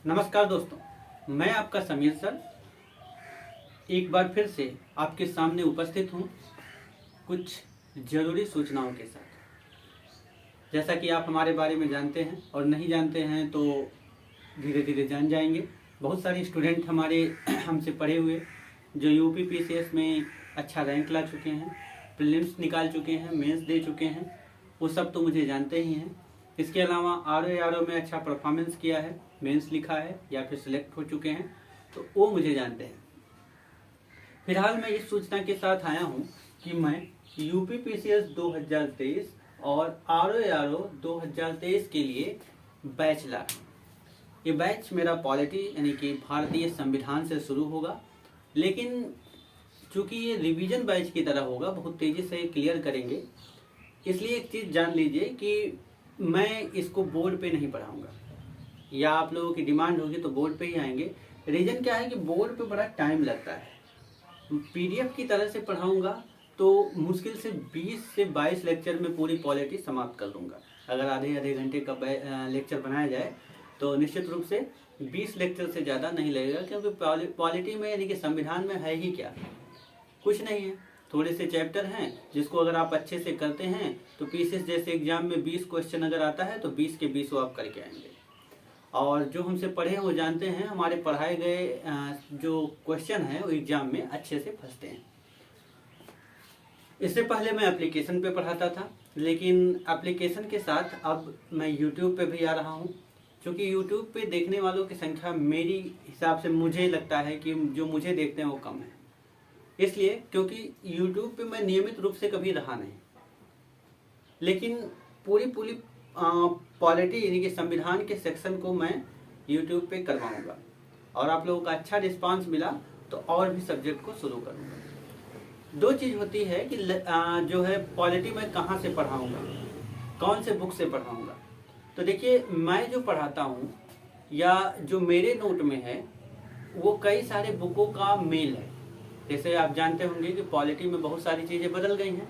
नमस्कार दोस्तों, मैं आपका समीर सर एक बार फिर से आपके सामने उपस्थित हूँ कुछ ज़रूरी सूचनाओं के साथ। जैसा कि आप हमारे बारे में जानते हैं और नहीं जानते हैं तो धीरे धीरे जान जाएंगे। बहुत सारे स्टूडेंट हमारे हमसे पढ़े हुए जो यूपी पीसीएस में अच्छा रैंक ला चुके हैं, प्रीलिम्स निकाल चुके हैं, मेंस दे चुके हैं, वो सब तो मुझे जानते ही हैं। इसके अलावा आरओ में अच्छा परफॉर्मेंस किया है, मेंस लिखा है या फिर सिलेक्ट हो चुके हैं, तो वो मुझे जानते हैं। फिलहाल मैं इस सूचना के साथ आया हूँ कि मैं यूपी पीसीएस 2023 और आरओ 2023 के लिए बैच ला रहा हूँ। ये बैच मेरा पॉलिटी यानी कि भारतीय संविधान से शुरू होगा, लेकिन चूंकि ये रिवीजन बैच की तरह होगा, बहुत तेज़ी से क्लियर करेंगे। इसलिए एक चीज़ जान लीजिए कि मैं इसको बोर्ड पे नहीं पढ़ाऊँगा, या आप लोगों की डिमांड होगी तो बोर्ड पे ही आएंगे। रीज़न क्या है कि बोर्ड पे बड़ा टाइम लगता है। पीडीएफ की तरह से पढ़ाऊँगा तो मुश्किल से 20 से 22 लेक्चर में पूरी पॉलिटी समाप्त कर दूँगा। अगर आधे घंटे का लेक्चर बनाया जाए तो निश्चित रूप से 20 लेक्चर से ज़्यादा नहीं लगेगा, क्योंकि पॉलिटी में यानी कि संविधान में है ही क्या, कुछ नहीं है। थोड़े से चैप्टर हैं जिसको अगर आप अच्छे से करते हैं तो पीसीएस जैसे एग्जाम में 20 क्वेश्चन अगर आता है तो 20 के 20 वो आप करके आएंगे। और जो हमसे पढ़े हैं वो जानते हैं हमारे पढ़ाए गए जो क्वेश्चन हैं वो एग्जाम में अच्छे से फंसते हैं। इससे पहले मैं एप्लीकेशन पे पढ़ाता था, लेकिन एप्लीकेशन के साथ अब मैं यूट्यूब पे भी आ रहा हूँ। क्योंकि यूट्यूब पे देखने वालों की संख्या मेरी हिसाब से मुझे लगता है कि जो मुझे देखते हैं वो कम है। इसलिए क्योंकि यूट्यूब पे मैं नियमित रूप से कभी रहा नहीं, लेकिन पूरी पॉलिटी यानी कि संविधान के सेक्शन को मैं यूट्यूब पे करवाऊंगा, और आप लोगों का अच्छा रिस्पांस मिला तो और भी सब्जेक्ट को शुरू करूंगा। दो चीज़ होती है कि जो है पॉलिटी में कहाँ से पढ़ाऊंगा, कौन से बुक से पढ़ाऊंगा। तो देखिए, मैं जो पढ़ाता हूँ या जो मेरे नोट में है वो कई सारे बुकों का मेल है। जैसे आप जानते होंगे कि पॉलिटी में बहुत सारी चीज़ें बदल गई हैं।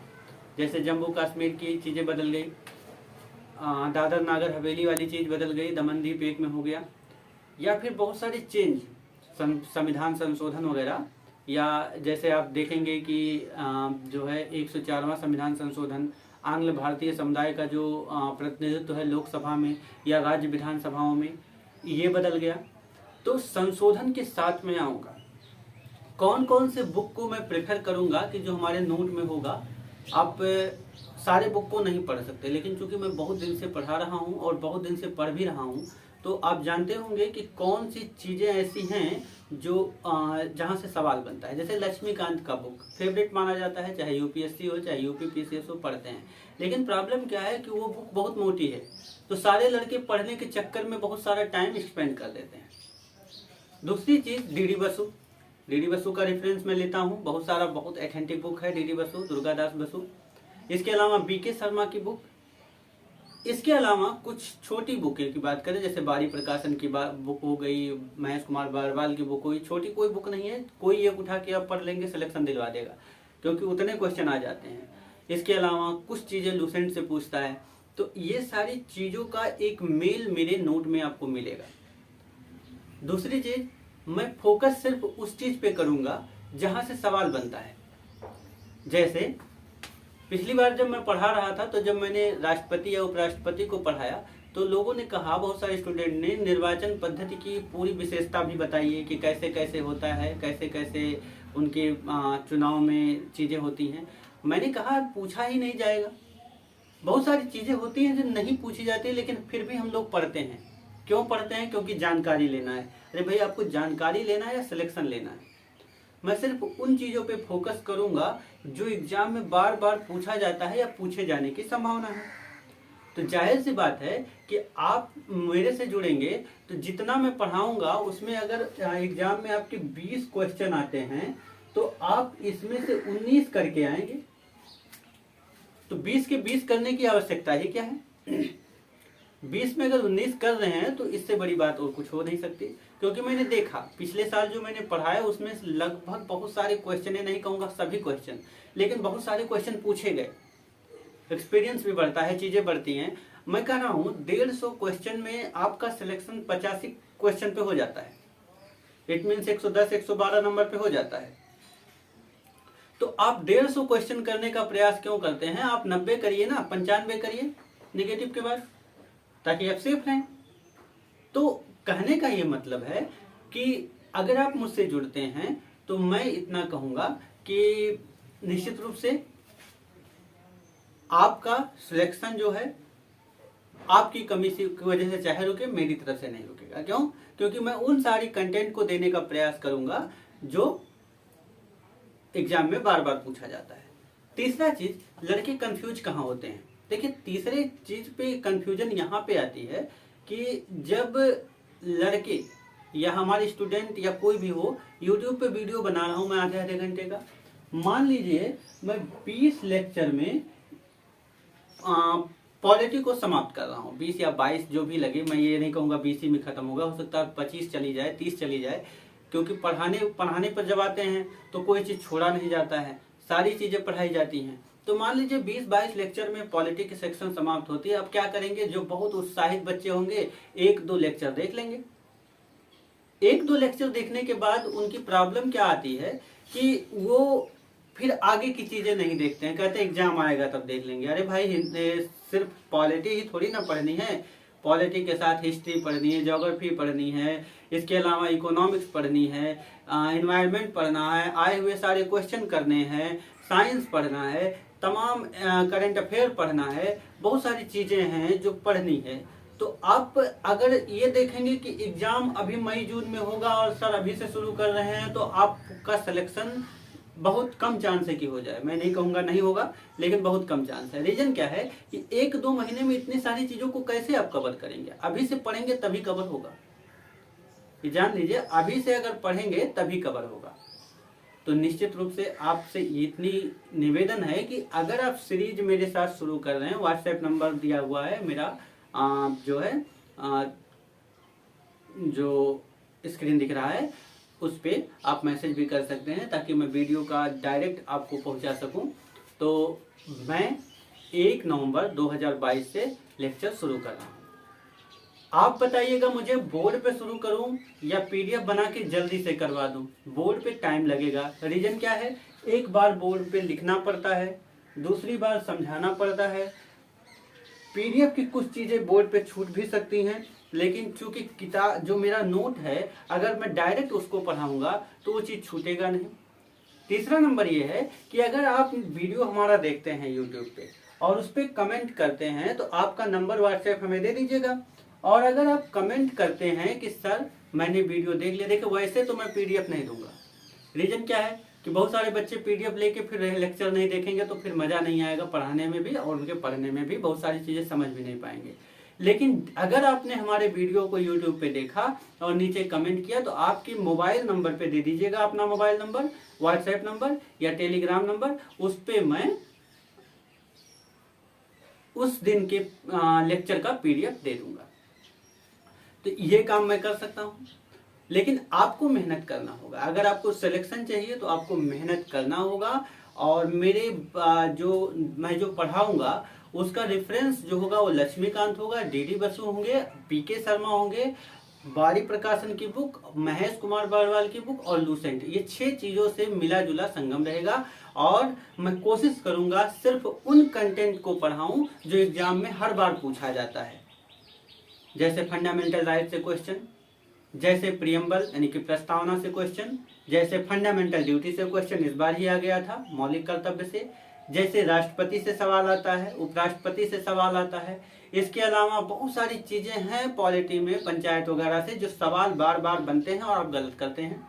जैसे जम्मू कश्मीर की चीज़ें बदल गई, दादर नागर हवेली वाली चीज़ बदल गई, दमन दीप एक में हो गया, या फिर बहुत सारी चेंज संविधान संशोधन वगैरह। या जैसे आप देखेंगे कि जो है 104वां संविधान संशोधन, आंग्ल भारतीय समुदाय का जो प्रतिनिधित्व है लोकसभा में या राज्य विधानसभाओं में, ये बदल गया। तो संशोधन के साथ में आऊँगा। कौन कौन से बुक को मैं प्रेफर करूँगा कि जो हमारे नोट में होगा। आप सारे बुक को नहीं पढ़ सकते, लेकिन चूंकि मैं बहुत दिन से पढ़ा रहा हूँ और बहुत दिन से पढ़ भी रहा हूँ, तो आप जानते होंगे कि कौन सी चीज़ें ऐसी हैं जो जहाँ से सवाल बनता है। जैसे लक्ष्मीकांत का बुक फेवरेट माना जाता है, चाहे यूपीएससी हो चाहे यूपी पीसीएस हो, पढ़ते हैं। लेकिन प्रॉब्लम क्या है कि वो बुक बहुत मोटी है, तो सारे लड़के पढ़ने के चक्कर में बहुत सारा टाइम स्पेंड कर देते हैं। दूसरी चीज़ डीडी बसु का रेफरेंस मैं लेता हूँ। बहुत एथेंटिक बुक है डीडी बसु, दुर्गादास बसु। इसके अलावा बीके शर्मा की बुक। इसके अलावा कुछ छोटी बुकें की बात करें, जैसे बारी प्रकाशन की बुक हो गई, महेश कुमार बारवाल की बुक हुई। छोटी कोई बुक नहीं है, कोई एक उठा के आप पढ़ लेंगे, सिलेक्शन दिलवा देगा, क्योंकि उतने क्वेश्चन आ जाते हैं। इसके अलावा कुछ चीज़ें लूसेंट से पूछता है। तो ये सारी चीज़ों का एक मेल मेरे नोट में आपको मिलेगा। दूसरी चीज़, मैं फोकस सिर्फ उस चीज़ पे करूँगा जहाँ से सवाल बनता है। जैसे पिछली बार जब मैं पढ़ा रहा था, तो जब मैंने राष्ट्रपति या उपराष्ट्रपति को पढ़ाया तो लोगों ने कहा, बहुत सारे स्टूडेंट ने निर्वाचन पद्धति की पूरी विशेषता भी बताइए कि कैसे कैसे होता है, कैसे कैसे उनके चुनाव में चीज़ें होती हैं। मैंने कहा पूछा ही नहीं जाएगा। बहुत सारी चीज़ें होती हैं जो नहीं पूछी जाती, लेकिन फिर भी हम लोग पढ़ते हैं। क्यों पढ़ते हैं? क्योंकि जानकारी लेना है। अरे भाई, आपको जानकारी लेना है या सिलेक्शन लेना है? मैं सिर्फ उन चीज़ों पे फोकस करूंगा जो एग्जाम में बार बार पूछा जाता है या पूछे जाने की संभावना है। तो जाहिर सी बात है कि आप मेरे से जुड़ेंगे तो जितना मैं पढ़ाऊंगा उसमें अगर एग्जाम में आपके 20 क्वेश्चन आते हैं तो आप इसमें से 19 करके आएंगे। तो 20 के 20 करने की आवश्यकता ही क्या है? 20 में अगर 19 कर रहे हैं तो इससे बड़ी बात और कुछ हो नहीं सकती। क्योंकि मैंने देखा पिछले साल जो मैंने पढ़ाया उसमें लगभग बहुत सारे क्वेश्चन, नहीं कहूँगा सभी क्वेश्चन, लेकिन बहुत सारे क्वेश्चन पूछे गए। एक्सपीरियंस भी बढ़ता है, चीज़ें बढ़ती हैं। मैं कह रहा हूँ 150 क्वेश्चन में आपका सिलेक्शन क्वेश्चन पे हो जाता है। इट मीन्स 110 112 नंबर पे हो जाता है। तो आप 150 क्वेश्चन करने का प्रयास क्यों करते हैं? आप 90 करिए ना, 95 करिए नेगेटिव के बाद, ताकि आप सेफ रहें। तो कहने का ये मतलब है कि अगर आप मुझसे जुड़ते हैं तो मैं इतना कहूंगा कि निश्चित रूप से आपका सिलेक्शन जो है आपकी कमी की वजह से चाहे रुके, मेरी तरफ से नहीं रुकेगा। क्यों? क्योंकि मैं उन सारी कंटेंट को देने का प्रयास करूंगा जो एग्जाम में बार बार पूछा जाता है। तीसरा चीज, लड़के कंफ्यूज कहाँ होते हैं? देखिए, तीसरे चीज पे कंफ्यूजन यहाँ पे आती है कि जब लड़के या हमारे स्टूडेंट या कोई भी हो, यूट्यूब पे वीडियो बना रहा हूं मैं आधे घंटे का, मान लीजिए मैं 20 लेक्चर में पॉलिटी को समाप्त कर रहा हूँ, 20 या 22 जो भी लगे, मैं ये नहीं कहूँगा 20 ही में खत्म होगा, हो सकता है 25 चली जाए, 30 चली जाए, क्योंकि पढ़ाने पर जब आते हैं तो कोई चीज़ छोड़ा नहीं जाता है, सारी चीज़ें पढ़ाई जाती हैं। तो मान लीजिए 20-22 लेक्चर में पॉलिटी की सेक्शन समाप्त होती है। अब क्या करेंगे? जो बहुत उत्साहित बच्चे होंगे 1-2 लेक्चर देख लेंगे। 1-2 लेक्चर देखने के बाद उनकी प्रॉब्लम क्या आती है कि वो फिर आगे की चीजें नहीं देखते हैं, कहते हैं एग्जाम आएगा तब देख लेंगे। अरे भाई, सिर्फ पॉलिटी ही थोड़ी ना पढ़नी है, पॉलिटी के साथ हिस्ट्री पढ़नी है, ज्योग्राफी पढ़नी है, इसके अलावा इकोनॉमिक्स पढ़नी है, एनवायरनमेंट पढ़ना है, आए हुए सारे क्वेश्चन करने हैं, साइंस पढ़ना है, तमाम करंट अफेयर पढ़ना है, बहुत सारी चीजें हैं जो पढ़नी है। तो आप अगर ये देखेंगे कि एग्जाम अभी मई जून में होगा और सर अभी से शुरू कर रहे हैं, तो आपका सिलेक्शन बहुत कम चांस है कि हो जाए। मैं नहीं कहूंगा नहीं होगा, लेकिन बहुत कम चांस है। रीजन क्या है कि 1-2 महीने में इतनी सारी चीजों को कैसे आप कवर करेंगे? अभी से पढ़ेंगे तभी कवर होगा, ये जान लीजिए। अभी से अगर पढ़ेंगे तभी कवर होगा। तो निश्चित रूप से आपसे इतनी निवेदन है कि अगर आप सीरीज मेरे साथ शुरू कर रहे हैं, व्हाट्सएप नंबर दिया हुआ है मेरा, जो है जो स्क्रीन दिख रहा है उस पे आप मैसेज भी कर सकते हैं, ताकि मैं वीडियो का डायरेक्ट आपको पहुंचा सकूं। तो मैं 1 नवंबर 2022 से लेक्चर शुरू कर रहा हूं। आप बताइएगा मुझे बोर्ड पे शुरू करूं या पीडीएफ बना के जल्दी से करवा दूं? बोर्ड पे टाइम लगेगा। रीजन क्या है? एक बार बोर्ड पे लिखना पड़ता है, दूसरी बार समझाना पड़ता है। पीडीएफ की कुछ चीजें बोर्ड पे छूट भी सकती हैं, लेकिन चूंकि किताब जो मेरा नोट है, अगर मैं डायरेक्ट उसको पढ़ाऊंगा तो वो चीज छूटेगा नहीं। तीसरा नंबर ये है कि अगर आप वीडियो हमारा देखते हैं यूट्यूब पे और उस पर कमेंट करते हैं, तो आपका नंबर व्हाट्सएप हमें दे दीजिएगा। और अगर आप कमेंट करते हैं कि सर मैंने वीडियो देख लिया, देखिए वैसे तो मैं पीडीएफ नहीं दूंगा। रीजन क्या है कि बहुत सारे बच्चे पीडीएफ लेके फिर लेक्चर नहीं देखेंगे, तो फिर मजा नहीं आएगा पढ़ाने में भी, और उनके पढ़ने में भी बहुत सारी चीजें समझ भी नहीं पाएंगे। लेकिन अगर आपने हमारे वीडियो को यूट्यूब पे देखा और नीचे कमेंट किया, तो आपके मोबाइल नंबर पे दे दीजिएगा अपना मोबाइल नंबर, व्हाट्सएप नंबर या टेलीग्राम नंबर, उस पे मैं उस दिन के लेक्चर का पीडीएफ दे दूंगा। तो ये काम मैं कर सकता हूं, लेकिन आपको मेहनत करना होगा। अगर आपको सिलेक्शन चाहिए तो आपको मेहनत करना होगा। और मेरे मैं जो पढ़ाऊंगा उसका रेफरेंस जो होगा वो लक्ष्मीकांत होगा, डीडी बसु होंगे, पीके शर्मा होंगे, बारी प्रकाशन की बुक, महेश कुमार बरवाल की बुक और लूसेंट, ये 6 चीजों से मिला जुला संगम रहेगा। और मैं कोशिश करूंगा सिर्फ उन कंटेंट को पढ़ाऊं जो एग्जाम में हर बार पूछा जाता है, जैसे फंडामेंटल राइट से क्वेश्चन, जैसे प्रियम्बल यानी कि प्रस्तावना से क्वेश्चन, जैसे फंडामेंटल ड्यूटी से क्वेश्चन इस बार ही आ गया था मौलिक कर्तव्य से, जैसे राष्ट्रपति से सवाल आता है, उपराष्ट्रपति से सवाल आता है। इसके अलावा बहुत सारी चीजें हैं पॉलिटी में, पंचायत वगैरह से, जो सवाल बार बार बनते हैं और आप गलत करते हैं।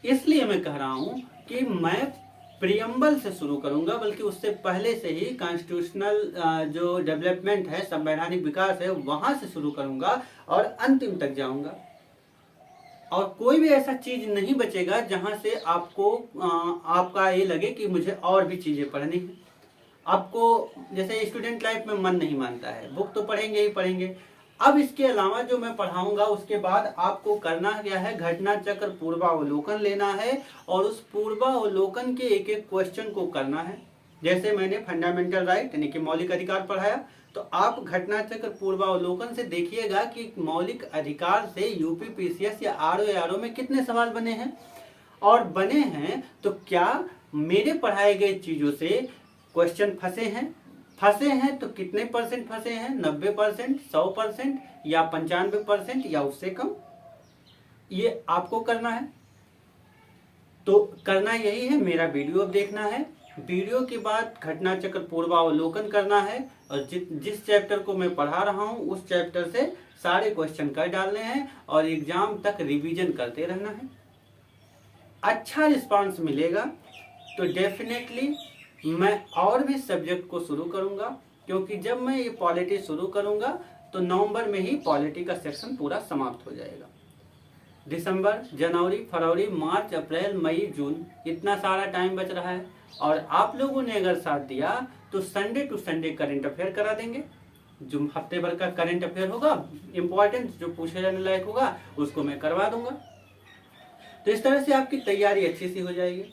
इसलिए मैं कह रहा हूं कि मैं प्रियम्बल से शुरू करूंगा, बल्कि उससे पहले से ही कॉन्स्टिट्यूशनल जो डेवलपमेंट है, संवैधानिक विकास है, वहां से शुरू करूंगा और अंतिम तक जाऊंगा। और कोई भी ऐसा चीज नहीं बचेगा जहां से आपका ये लगे कि मुझे और भी चीजें पढ़नी है। आपको जैसे स्टूडेंट लाइफ में मन नहीं मानता है, बुक तो पढ़ेंगे ही पढ़ेंगे। अब इसके अलावा जो मैं पढ़ाऊंगा उसके बाद आपको करना क्या है, घटना चक्र पूर्वावलोकन लेना है और उस पूर्वावलोकन के एक एक क्वेश्चन को करना है। जैसे मैंने फंडामेंटल राइट यानी कि मौलिक अधिकार पढ़ाया, तो आप घटना चक्र पूर्वावलोकन से देखिएगा कि मौलिक अधिकार से यूपी पीसीएस या आरओ में कितने सवाल बने हैं, और बने हैं तो क्या मेरे पढ़ाए गए चीजों से क्वेश्चन फंसे हैं तो कितने परसेंट फंसे हैं, 90%, 100% या 95% या उससे कम, ये आपको करना है। तो करना यही है, मेरा वीडियो अब देखना है, वीडियो के बाद घटना चक्र पूर्वावलोकन करना है, और जिस चैप्टर को मैं पढ़ा रहा हूं उस चैप्टर से सारे क्वेश्चन कर डालने हैं और एग्जाम तक रिवीजन करते रहना है। अच्छा रिस्पांस मिलेगा तो डेफिनेटली मैं और भी सब्जेक्ट को शुरू करूंगा, क्योंकि जब मैं ये पॉलिटी शुरू करूंगा तो नवंबर में ही पॉलिटी का सेक्शन पूरा समाप्त हो जाएगा। दिसंबर, जनवरी, फरवरी, मार्च, अप्रैल, मई, जून, इतना सारा टाइम बच रहा है, और आप लोगों ने अगर साथ दिया तो Sunday to Sunday current affair करा देंगे। जो हफ्ते भर का करंट अफेयर होगा इंपॉर्टेंट, जो पूछे जाने लायक होगा उसको मैं करवा दूंगा। तो इस तरह से आपकी तैयारी अच्छी सी हो जाएगी।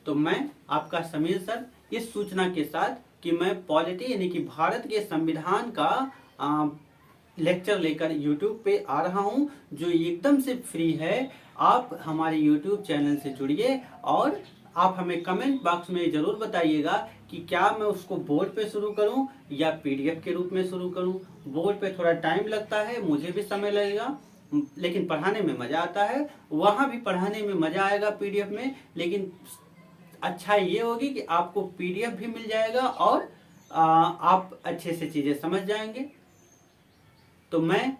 तो मैं आपका समीर सर इस सूचना के साथ कि मैं पॉलिटी यानी कि भारत के संविधान का लेक्चर लेकर YouTube पे आ रहा हूं, जो एकदम से फ्री है। आप हमारे YouTube चैनल से जुड़िए और आप हमें कमेंट बॉक्स में जरूर बताइएगा कि क्या मैं उसको बोर्ड पे शुरू करूं या PDF के रूप में शुरू करूं। बोर्ड पे थोड़ा टाइम लगता है, मुझे भी समय लगेगा, लेकिन पढ़ाने में मजा आता है। वहां भी पढ़ाने में मजा आएगा PDF में, लेकिन अच्छा ये होगी कि आपको PDF भी मिल जाएगा और आप अच्छे से चीजें समझ जाएंगे। तो मैं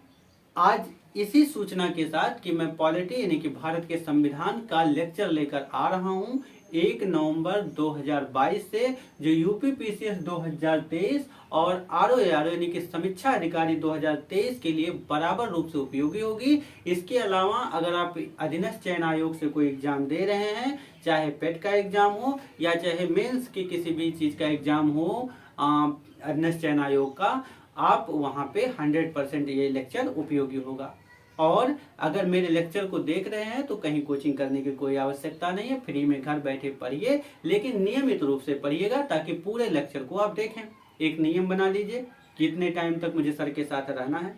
आज इसी सूचना के साथ कि मैं पॉलिटी यानी कि भारत के संविधान का लेक्चर लेकर आ रहा हूं 1 नवंबर 2022 से, जो यूपी पीसीएस 2023 और आरओ यानी कि समीक्षा अधिकारी 2023 के लिए बराबर रूप से उपयोगी होगी। इसके अलावा अगर आप अधीनस्थ चयन आयोग से कोई एग्जाम दे रहे हैं, चाहे पेट का एग्जाम हो या चाहे मेंस की किसी भी चीज का एग्जाम हो अधीनस्थ चयन आयोग का, आप वहां पे 100% ये लेक्चर उपयोगी होगा। और अगर मेरे लेक्चर को देख रहे हैं तो कहीं कोचिंग करने की कोई आवश्यकता नहीं है, फ्री में घर बैठे पढ़िए, लेकिन नियमित रूप से पढ़िएगा ताकि पूरे लेक्चर को आप देखें। एक नियम बना लीजिए कितने टाइम तक मुझे सर के साथ रहना है।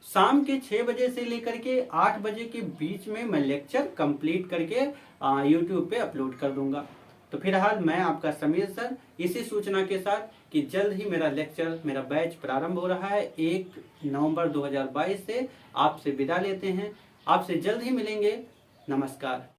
शाम के 6 बजे से लेकर के 8 बजे के बीच में मैं लेक्चर कंप्लीट करके YouTube पे अपलोड कर दूंगा। तो फिलहाल मैं आपका समीर सर इसी सूचना के साथ कि जल्द ही मेरा लेक्चर, मेरा बैच प्रारंभ हो रहा है 1 नवंबर 2022 से, आपसे विदा लेते हैं। आपसे जल्द ही मिलेंगे। नमस्कार।